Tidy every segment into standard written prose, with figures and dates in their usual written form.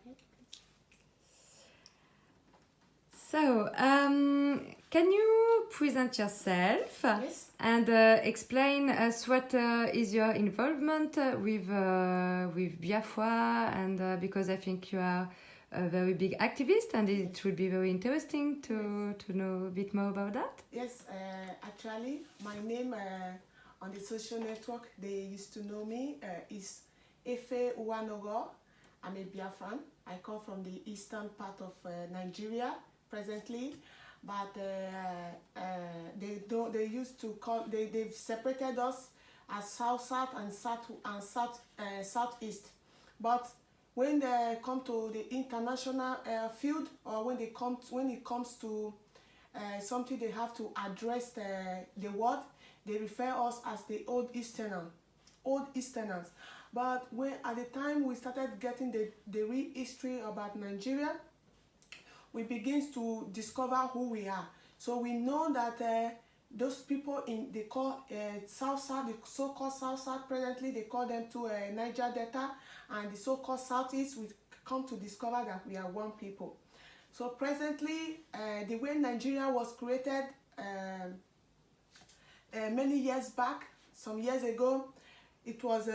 ahead, please. So, can you present yourself? Yes. And explain us what is your involvement with Biafra, and because I think you are a very big activist, and it would be very interesting to know a bit more about that. Yes, actually, my name on the social network, they used to know me, is Efe Uwanogo. I'm a Biafran. I come from the eastern part of Nigeria presently, but they used to call, they've separated us as South and Southeast. But when they come to the international field, or when it comes to something they have to address the world, they refer us as the old Easterners. But when at the time we started getting the real history about Nigeria, we begin to discover who we are. So we know that those people they call South, the so-called South, presently they call them to Niger Delta, and the so-called Southeast, we come to discover that we are one people. So presently, the way Nigeria was created many years back, some years ago, it was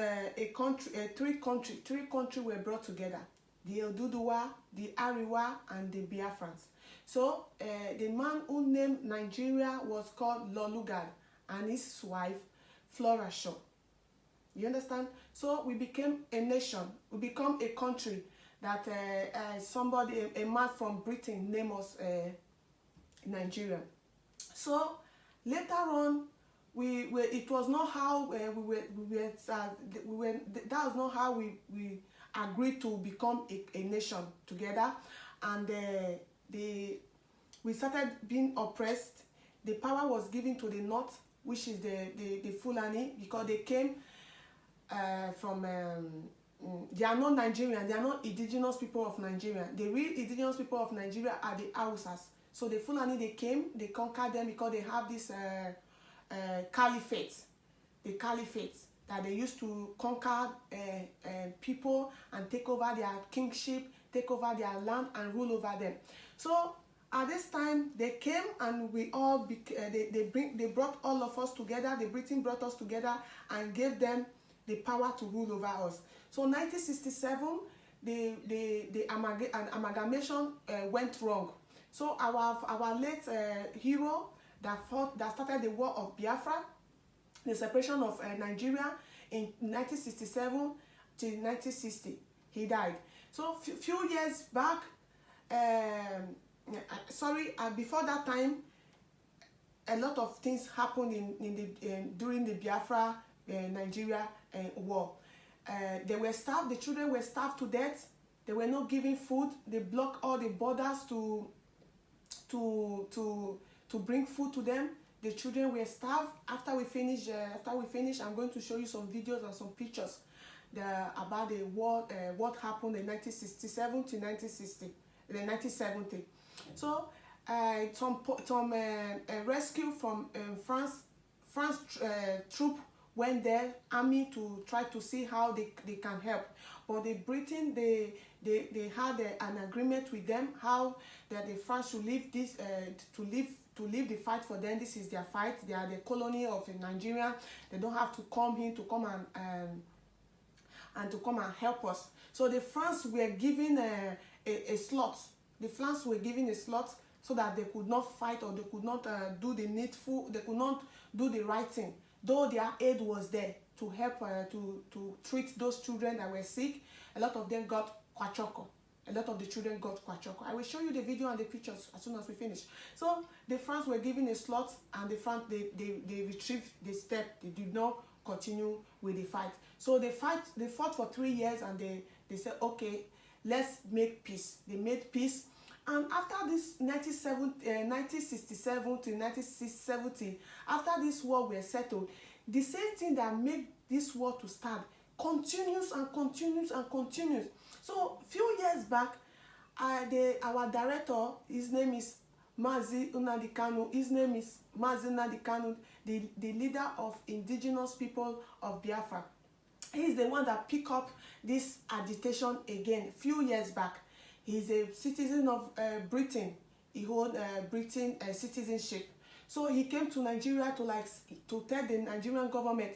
three countries were brought together: the Oduduwa, the Ariwa, and the Biafrans. So the man who named Nigeria was called Lolugad, and his wife Flora Shaw. You understand? So we became a nation. We become a country that a man from Britain named us Nigeria. So later on, it was not how that was not how we agreed to become a nation together, and we started being oppressed. The power was given to the north, which is the Fulani, because they came from they are not Nigerian, they are not indigenous people of Nigeria. The real indigenous people of Nigeria are the Hausas. So the Fulani, they came, they conquered them because they have this caliphate, that they used to conquer people and take over their kingship, take over their land and rule over them. So at this time they came, and we all they brought all of us together. The Britain brought us together and gave them the power to rule over us. So 1967, an amalgamation went wrong. So our late hero that started the war of Biafra, the separation of Nigeria in 1967 to 1960, he died. So few years back, before that time, a lot of things happened during the Biafra Nigeria war. They were starved. The children were starved to death. They were not given food. They blocked all the borders to bring food to them. The children were starved. After we finish, I'm going to show you some videos and some pictures about the war, what happened in 1967 to 1970. So some rescue from France troop went there, army, to try to see how they can help. But the Britain, they had an agreement with them how that the France should leave this to leave the fight for them. This is their fight. They are the colony of Nigeria. They don't have to come here to come and help us. So the France were given a slot. The France were given a slot so that they could not fight, or they could not do the needful. They could not do the right thing. Though their aid was there to help to treat those children that were sick, a lot of them got kwachoko. A lot of the children got kwachoko. I will show you the video and the pictures as soon as we finish. So the France were given a slot, and the France they retrieved the step. They did not continue with the fight. So they fought for 3 years, and they said, okay, let's make peace. They made peace. And after this 1967 to 1970, after this war was settled, the same thing that made this war to start continues and continues and continues. So few years back, our director, his name is Mazi Nnamdi Kanu. His name is Mazi Nnamdi Kanu, the leader of indigenous people of Biafra. He's the one that picked up this agitation again few years back. He's a citizen of Britain. He holds Britain citizenship. So he came to Nigeria to tell the Nigerian government,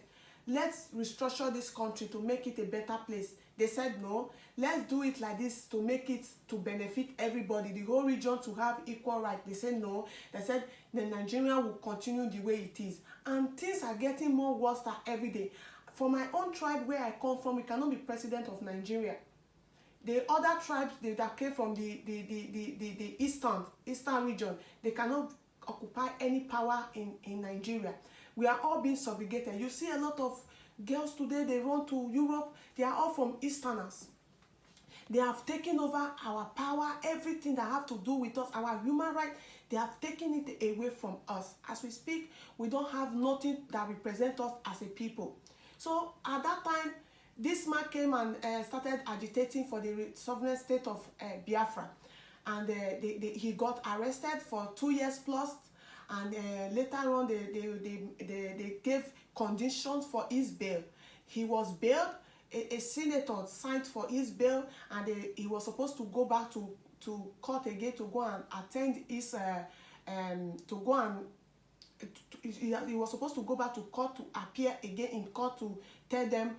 let's restructure this country to make it a better place. They said no, let's do it like this to make it to benefit everybody, the whole region to have equal right. They said no. They said the Nigeria will continue the way it is. And things are getting more worse every day. For my own tribe where I come from, we cannot be president of Nigeria. The other tribes that came from the eastern region, they cannot occupy any power in Nigeria. We are all being subjugated. You see a lot of girls today, they run to Europe, they are all from Easterners. They have taken over our power, everything that have to do with us, our human rights, they have taken it away from us. As we speak, we don't have nothing that represents us as a people. So at that time, this man came and started agitating for the sovereign state of Biafra. And he got arrested for 2 years plus. And later on, they gave conditions for his bail. He was bailed. A senator signed for his bail, and he was supposed to go back to court again to go and attend his he was supposed to go back to court to appear again in court to tell them